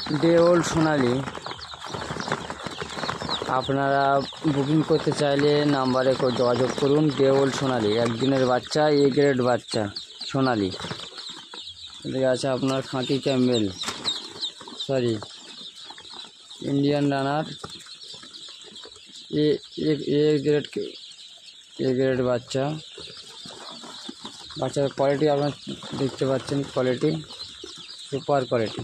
Day old সোনালি আপনারা booking করতে চাইলে নাম্বারে যোগাযোগ করুন। ডে ওল্ড সোনালি, একদিনের বাচ্চা, এ গ্রেড বাচ্চা সোনালি। এদিকে আছে আপনার খাঁটি Campbell, sorry Indian runner, A grade বাচ্চা। বাচ্চার কোয়ালিটি আপনারা দেখতে পাচ্ছেন, কোয়ালিটি সুপার কোয়ালিটি।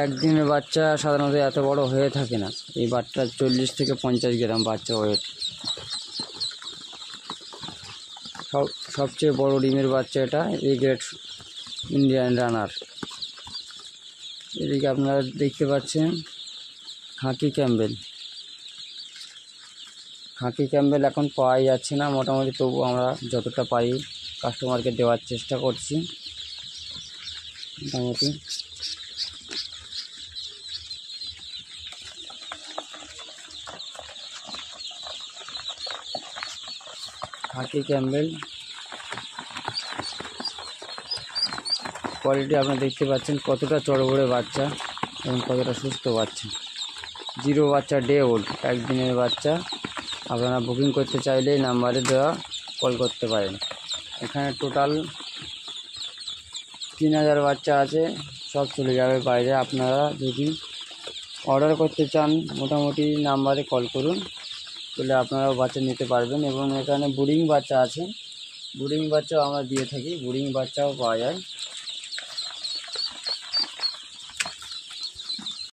একদিনের বাচ্চা সাধারণত এত বড় হয়ে থাকে না। এই বাচ্চা 40 থেকে 50 গ্রাম বাচ্চা ওয়েট। সবচেয়ে বড় ডিমের বাচ্চা এটা, এ গ্রেড ইন্ডিয়ান রানার। এদিকে আপনারা দেখতে পাচ্ছেন খাঁটি ক্যাম্বেল। খাঁটি ক্যাম্বেল এখন পাওয়াই যাচ্ছে না মোটামুটি, তবু আমরা যতটা পারি কাস্টমারকে দেওয়ার চেষ্টা করছি মোটামুটি। খাঁটি ক্যাম্বেল কোয়ালিটি আপনারা দেখতে পাচ্ছেন, কতটা চড়বড়ে বাচ্চা এবং কতটা সুস্থ বাচ্চা। জিরো বাচ্চা, ডে ওল্ড, একদিনের বাচ্চা। আপনারা বুকিং করতে চাইলে নাম্বারে দেওয়া কল করতে পারেন। এখানে টোটাল 3000 বাচ্চা আছে, সব চলে যাবে বাইরে। আপনারা যদি অর্ডার করতে চান মোটামুটি নাম্বারে কল করুন, তাহলে আপনারাও বাচ্চা নিতে পারবেন। এবং এখানে ব্রিডিং বাচ্চা আছে, ব্রিডিং বাচ্চাও আমরা দিয়ে থাকি, ব্রিডিং বাচ্চাও পাওয়া যায়।